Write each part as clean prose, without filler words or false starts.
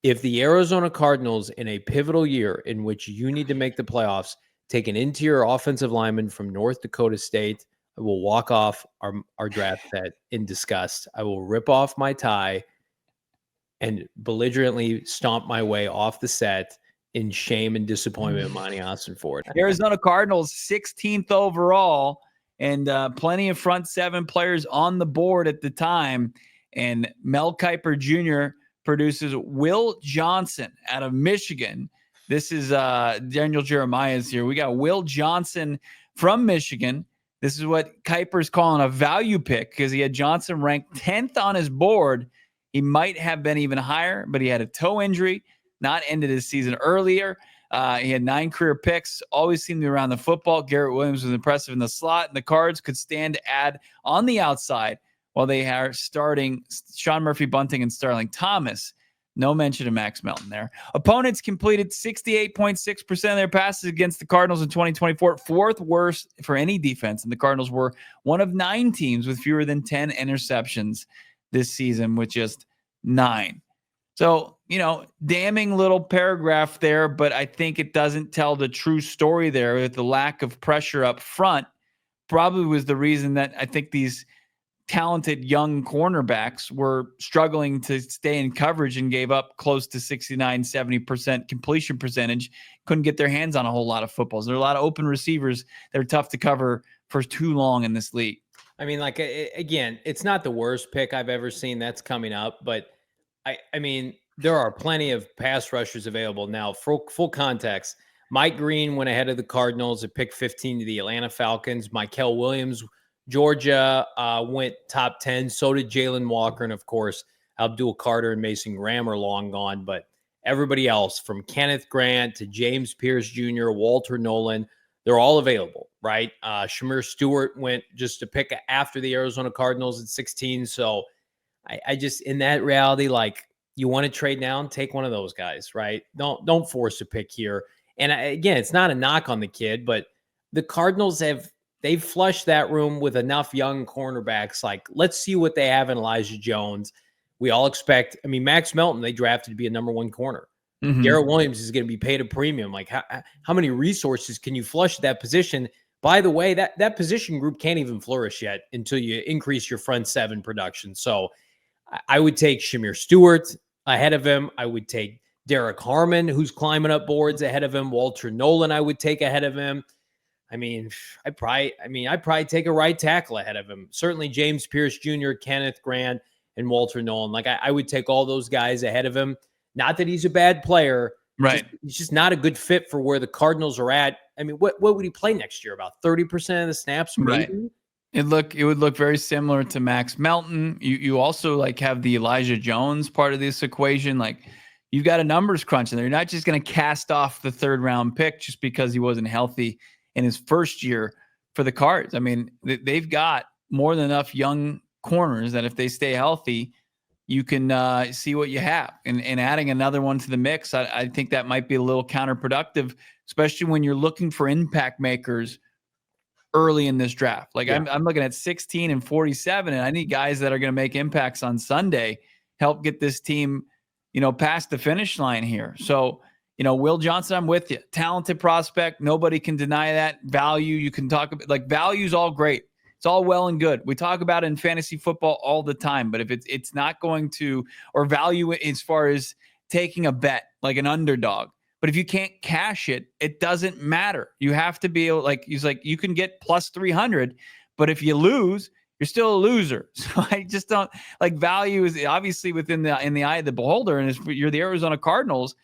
If the Arizona Cardinals, in a pivotal year in which you need to make the playoffs, take an interior offensive lineman from North Dakota State, I will walk off our draft set in disgust. I will rip off my tie and belligerently stomp my way off the set in shame and disappointment, Monty Austin Ford. Arizona Cardinals, 16th overall, and plenty of front seven players on the board at the time. And Mel Kiper Jr. produces Will Johnson out of Michigan. This is Daniel Jeremiah's here. We got Will Johnson from Michigan. This is what Kiper's calling a value pick because he had Johnson ranked 10th on his board. He might have been even higher, but he had a toe injury, not ended his season earlier. He had 9 career picks, always seemed to be around the football. Garrett Williams was impressive in the slot, and the Cards could stand to add on the outside while they are starting Sean Murphy-Bunting and Starling Thomas. No mention of Max Melton there. Opponents completed 68.6% of their passes against the Cardinals in 2024, fourth worst for any defense, and the Cardinals were one of 9 teams with fewer than 10 interceptions this season with just 9. So, damning little paragraph there, but I think it doesn't tell the true story there with the lack of pressure up front. Probably was the reason that I think these talented young cornerbacks were struggling to stay in coverage and gave up close to 69-70% completion percentage. Couldn't get their hands on a whole lot of footballs. There are a lot of open receivers that are tough to cover for too long in this league. I mean, again, it's not the worst pick I've ever seen that's coming up, but I mean, there are plenty of pass rushers available now. For full context, Mike Green went ahead of the Cardinals at pick 15 to the Atlanta Falcons. Mikel Williams, Georgia, went top 10. So did Jalen Walker. And, of course, Abdul Carter and Mason Graham are long gone. But everybody else, from Kenneth Grant to James Pierce Jr., Walter Nolan, they're all available, right? Shamir Stewart went just a pick after the Arizona Cardinals at 16. So I just, in that reality, you want to trade down, take one of those guys, right? Don't force a pick here. And again, it's not a knock on the kid, but the Cardinals they've flushed that room with enough young cornerbacks. Let's see what they have in Elijah Jones. We all expect, Max Melton, they drafted to be a number 1 corner. Mm-hmm. Garrett Williams is going to be paid a premium. How many resources can you flush at that position? By the way, that position group can't even flourish yet until you increase your front 7 production. So I would take Shamir Stewart ahead of him. I would take Derek Harmon, who's climbing up boards, ahead of him. Walter Nolan, I would take ahead of him. I'd probably take a right tackle ahead of him. Certainly James Pierce Jr., Kenneth Grant, and Walter Nolan. I would take all those guys ahead of him. Not that he's a bad player. Right. He's just not a good fit for where the Cardinals are at. What would he play next year? About 30% of the snaps, maybe? Right. It would look very similar to Max Melton. You also have the Elijah Jones part of this equation. You've got a numbers crunch, and they're not just going to cast off the 3rd round pick just because he wasn't healthy in his first year for the Cards. They've got more than enough young corners that if they stay healthy, you can see what you have. And adding another one to the mix, I think that might be a little counterproductive, especially when you're looking for impact makers early in this draft. I'm looking at 16 and 47, and I need guys that are going to make impacts on Sunday, help get this team, past the finish line here. So, Will Johnson, I'm with you. Talented prospect. Nobody can deny that. Value, you can talk about, value's all great. It's all well and good. We talk about it in fantasy football all the time, but if it's not going to, or value it as far as taking a bet, like an underdog, but if you can't cash it, it doesn't matter. You have to be able, you can get plus 300, but if you lose, you're still a loser. So I just don't value is obviously in the eye of the beholder. And if you're the Arizona Cardinals,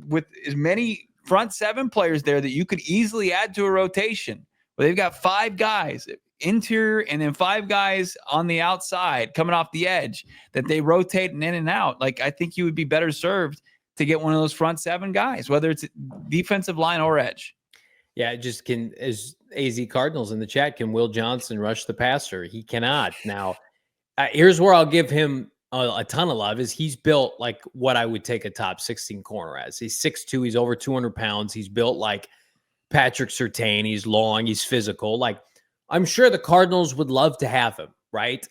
with as many front 7 players there that you could easily add to a rotation, where they've got 5 guys interior and then 5 guys on the outside coming off the edge that they rotate in and out. I think you would be better served to get one of those front 7 guys, whether it's defensive line or edge. Yeah, just as AZ Cardinals in the chat, can Will Johnson rush the passer? He cannot. Now, here's where I'll give him a ton of love is he's built like what I would take a top 16 corner as. He's 6'2", he's over 200 pounds. He's built like Patrick Surtain. He's long, he's physical. I'm sure the Cardinals would love to have him, right?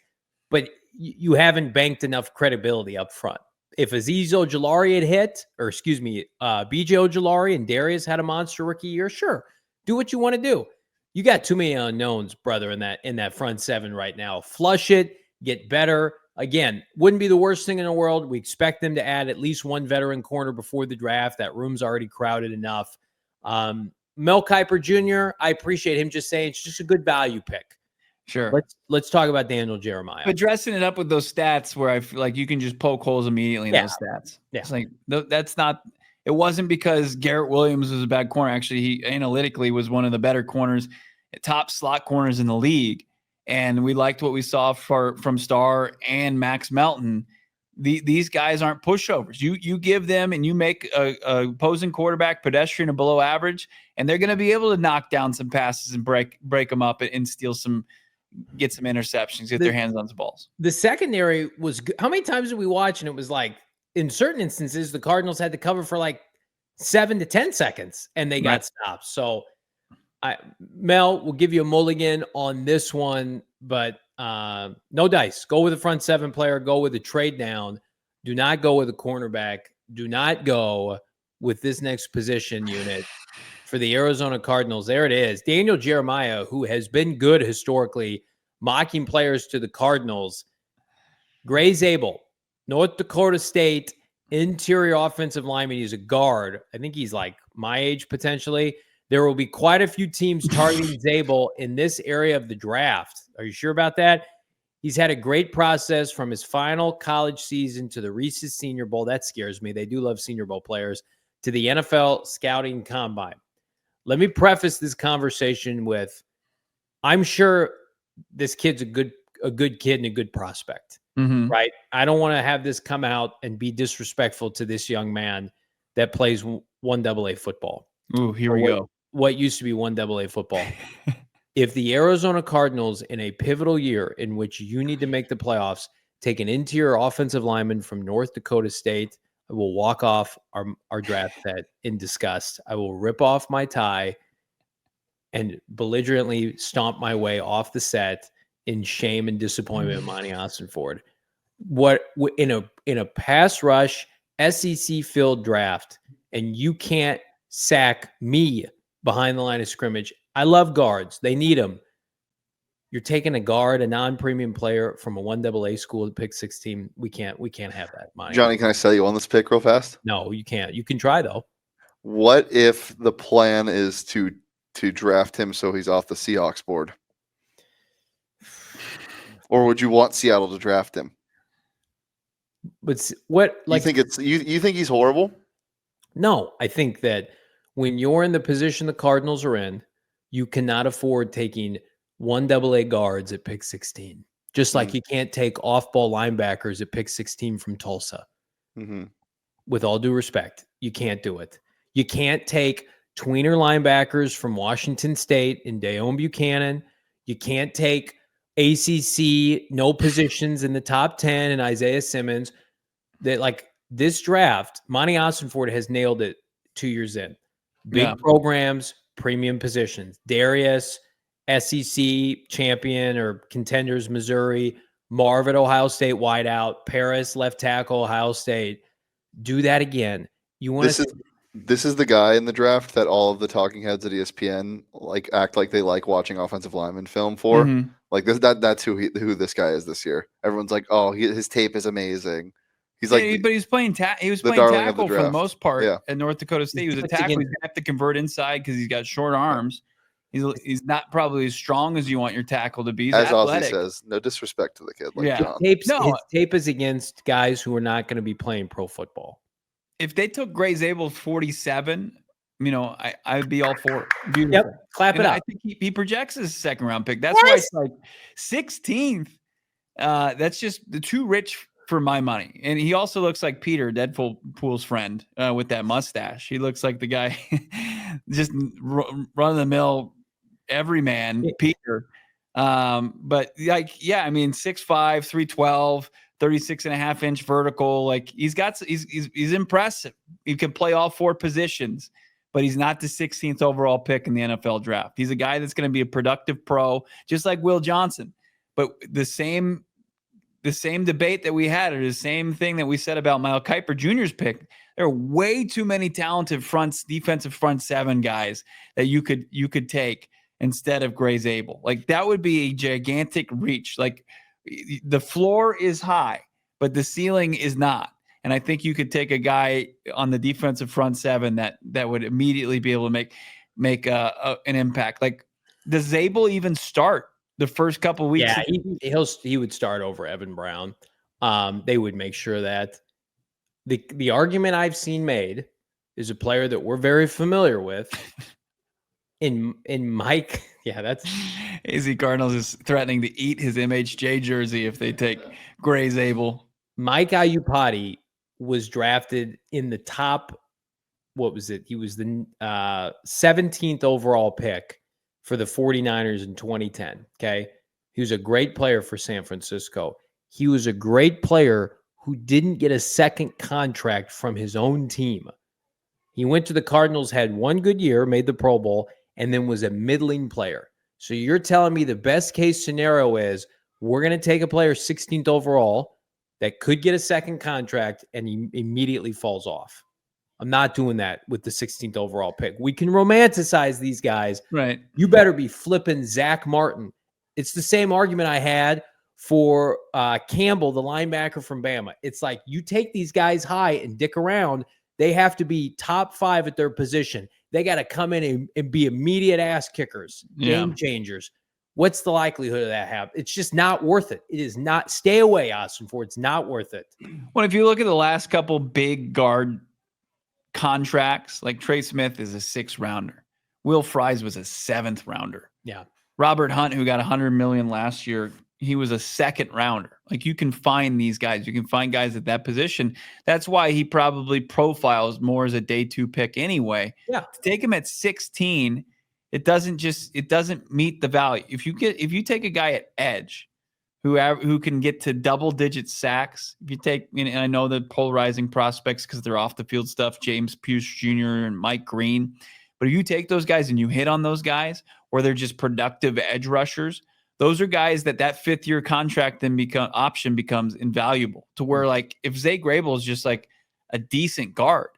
But you haven't banked enough credibility up front. if Azeez Ojulari had hit, or excuse me, BJ Ojulari and Darius had a monster rookie year, sure, do what you want to do. You got too many unknowns, brother, in that front seven right now. Flush it, get better. Again, wouldn't be the worst thing in the world. We expect them to add at least one veteran corner before the draft. That room's already crowded enough. Mel Kiper Jr., I appreciate him just saying it's just a good value pick. Sure. Let's talk about Daniel Jeremiah. But dressing it up with those stats where I feel like you can just poke holes immediately in those stats. Yeah. It's like that's not. It wasn't because Garrett Williams was a bad corner. Actually, he analytically was one of the better corners, top slot corners in the league. And we liked what we saw from Starr and Max Melton. These guys aren't pushovers. You give them and you make a opposing quarterback pedestrian and below average, and they're going to be able to knock down some passes and break them up and steal some. Get some interceptions, get their hands on the balls. The secondary was good. How many times did we watch? And it was like, in certain instances, the Cardinals had to cover for like 7 to 10 seconds and they got stopped. So Mel, we'll give you a mulligan on this one, but no dice. Go with a front seven player. Go with a trade down. Do not go with a cornerback. Do not go with this next position unit for the Arizona Cardinals. There it is. Daniel Jeremiah, who has been good historically, mocking players to the Cardinals. Gray Zabel, North Dakota State, interior offensive lineman. He's a guard. I think he's like my age potentially. There will be quite a few teams targeting Zabel in this area of the draft. Are you sure about that? He's had a great process from his final college season to the Reese's Senior Bowl. That scares me. They do love Senior Bowl players. To the NFL Scouting Combine. Let me preface this conversation with, I'm sure this kid's a good kid and a good prospect, right? I don't want to have this come out and be disrespectful to this young man that plays 1AA football. Ooh, here we go. What used to be 1AA football. If the Arizona Cardinals, in a pivotal year in which you need to make the playoffs, take an interior offensive lineman from North Dakota State, I will walk off our draft set in disgust. I will rip off my tie and belligerently stomp my way off the set in shame and disappointment of Monty Ossenford. What in a pass rush SEC field draft, and you can't sack me behind the line of scrimmage. I love guards. They need them. You're taking a guard, a non-premium player from a 1AA school at pick 16. We can't have that, Monty. Johnny, can I sell you on this pick real fast? No, you can't. You can try though. What if the plan is to draft him so he's off the Seahawks board? Or would you want Seattle to draft him? But what, like, you think he's horrible? No, I think that when you're in the position the Cardinals are in, you cannot afford taking 1AA guards at pick 16. Just like you can't take off-ball linebackers at pick 16 from Tulsa. With all due respect, you can't do it. You can't take tweener linebackers from Washington State in Dayon Buchanan. You can't take ACC, no positions in the top 10 and Isaiah Simmons. That, like, this draft, Monty Ossenford has nailed it 2 years in. Big programs, premium positions. Darius, SEC champion or contenders, Missouri. Marv at Ohio State, wideout. Paris, left tackle, Ohio State. Do that again. You want This is the guy in the draft that all of the talking heads at ESPN act like they like watching offensive lineman film for. Like that's who this guy is this year. Everyone's like, oh, his tape is amazing. He's but he was playing tackle for the most part at North Dakota State. He was a tackle. He's gonna have to convert inside because he's got short arms. He's not probably as strong as you want your tackle to be. He's athletic. Ozzy says, no disrespect to the kid, John. His tape is against guys who are not going to be playing pro football. If they took Gray Zabel 47, I'd be all for it. Beautiful. Yep, clap it up. I think he projects as a second round pick. That's why it's like 16th. That's just too rich for my money. And he also looks like Peter, Deadpool's friend, with that mustache. He looks like the guy, just run-of-the-mill everyman, Peter. But 6'5", 312, 36.5-inch vertical. Like he's impressive. He can play all four positions, but he's not the 16th overall pick in the NFL draft. He's a guy that's going to be a productive pro, just like Will Johnson. But the same the same debate that we had, or the same thing that we said about Mel Kiper Jr.'s pick. There are way too many talented defensive front seven guys that you could take instead of Gray Zabel. Like, that would be a gigantic reach. Like, the floor is high, but the ceiling is not. And I think you could take a guy on the defensive front seven that would immediately be able to make an impact. Like, does Zabel even start the first couple of weeks? Yeah, he would start over Evan Brown. They would make sure that the argument I've seen made is a player that we're very familiar with. In Mike, that's AZ Cardinals is threatening to eat his MHJ jersey if they take Gray Zabel. Mike Iupati was drafted in the top. What was it? He was the 17th overall pick for the 49ers in 2010. Okay. He was a great player for San Francisco. He was a great player who didn't get a second contract from his own team. He went to the Cardinals, had one good year, made the Pro Bowl, and then was a middling player. So you're telling me the best case scenario is we're going to take a player 16th overall that could get a second contract and he immediately falls off. I'm not doing that with the 16th overall pick. We can romanticize these guys. Right. You better be flipping Zach Martin. It's the same argument I had for Campbell, the linebacker from Bama. It's like, you take these guys high and dick around. They have to be top 5 at their position. They got to come in and be immediate ass kickers, game changers. What's the likelihood of that happening? It's just not worth it. It is not. Stay away, Austin Ford. It's not worth it. Well, if you look at the last couple big guard contracts, like Trey Smith is a 6th rounder. Will Fries was a 7th rounder. Yeah. Robert Hunt, who got $100 million last year, he was a 2nd rounder. Like, you can find these guys. You can find guys at that position. That's why he probably profiles more as a day 2 pick anyway. Yeah. To take him at 16, it doesn't meet the value. If you take a guy at edge who can get to double-digit sacks, if you take, and I know the polarizing prospects because they're off the field stuff, James Pierce Jr. and Mike Green, but if you take those guys and you hit on those guys, or they're just productive edge rushers, those are guys that 5th-year contract then becomes invaluable, to where, like, if Zay Grable is just like a decent guard,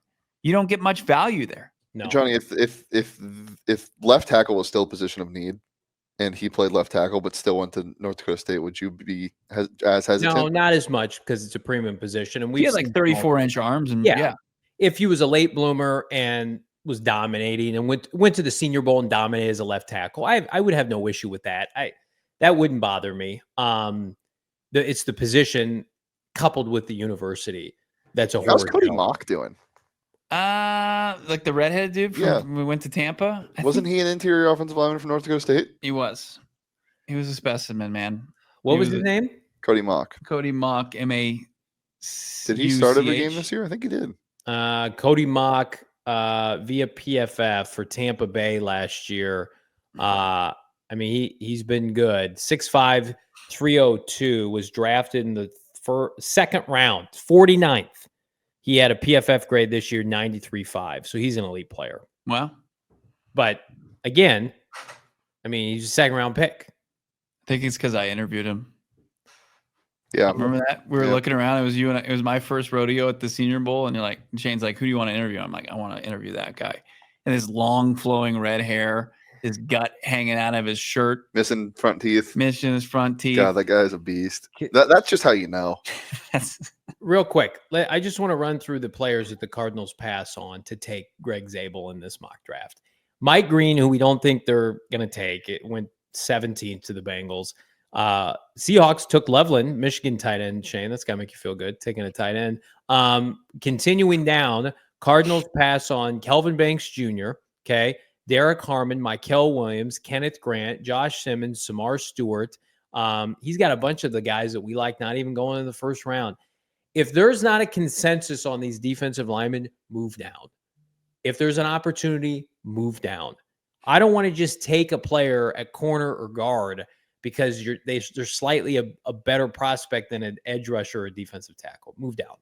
you don't get much value there. No. Johnny, if left tackle was still a position of need and he played left tackle but still went to North Dakota State, would you be as hesitant? No, not as much, because it's a premium position. And we had like 34-inch arms. And yeah. If he was a late bloomer and was dominating and went to the Senior Bowl and dominated as a left tackle, I would have no issue with that. That wouldn't bother me. It's the position coupled with the university. That's a horror. How's Cody Mock doing? Like the redheaded dude from we went to Tampa. Wasn't he an interior offensive lineman from North Dakota State? He was. He was a specimen, man. What was his name? Cody Mock. Cody Mock, M-A. Did he start every game this year? I think he did. Cody Mock via PFF for Tampa Bay last year. I mean, he's been good. 6'5", 302, was drafted in the 2nd round, 49th. He had a PFF grade this year, 93.5. So he's an elite player. Wow. But again, I mean, he's a 2nd round pick. I think it's because I interviewed him. Yeah. Remember that? We were looking around. It was you and it was my first rodeo at the Senior Bowl. And you're like, Shane's like, who do you want to interview? I'm like, I want to interview that guy. And his long flowing red hair, his gut hanging out of his shirt. Missing front teeth. Missing his front teeth. God, that guy's a beast. That's just how you know. Real quick, I just want to run through the players that the Cardinals pass on to take Greg Zabel in this mock draft. Mike Green, who we don't think they're going to take, it went 17th to the Bengals. Seahawks took Loveland, Michigan tight end. Shane, that's got to make you feel good, taking a tight end. Continuing down, Cardinals pass on Kelvin Banks Jr., okay, Derek Harmon, Mikel Williams, Kenneth Grant, Josh Simmons, Samar Stewart. He's got a bunch of the guys that we like not even going in the 1st round. If there's not a consensus on these defensive linemen, move down. If there's an opportunity, move down. I don't want to just take a player at corner or guard because they're slightly a better prospect than an edge rusher or a defensive tackle. Move down.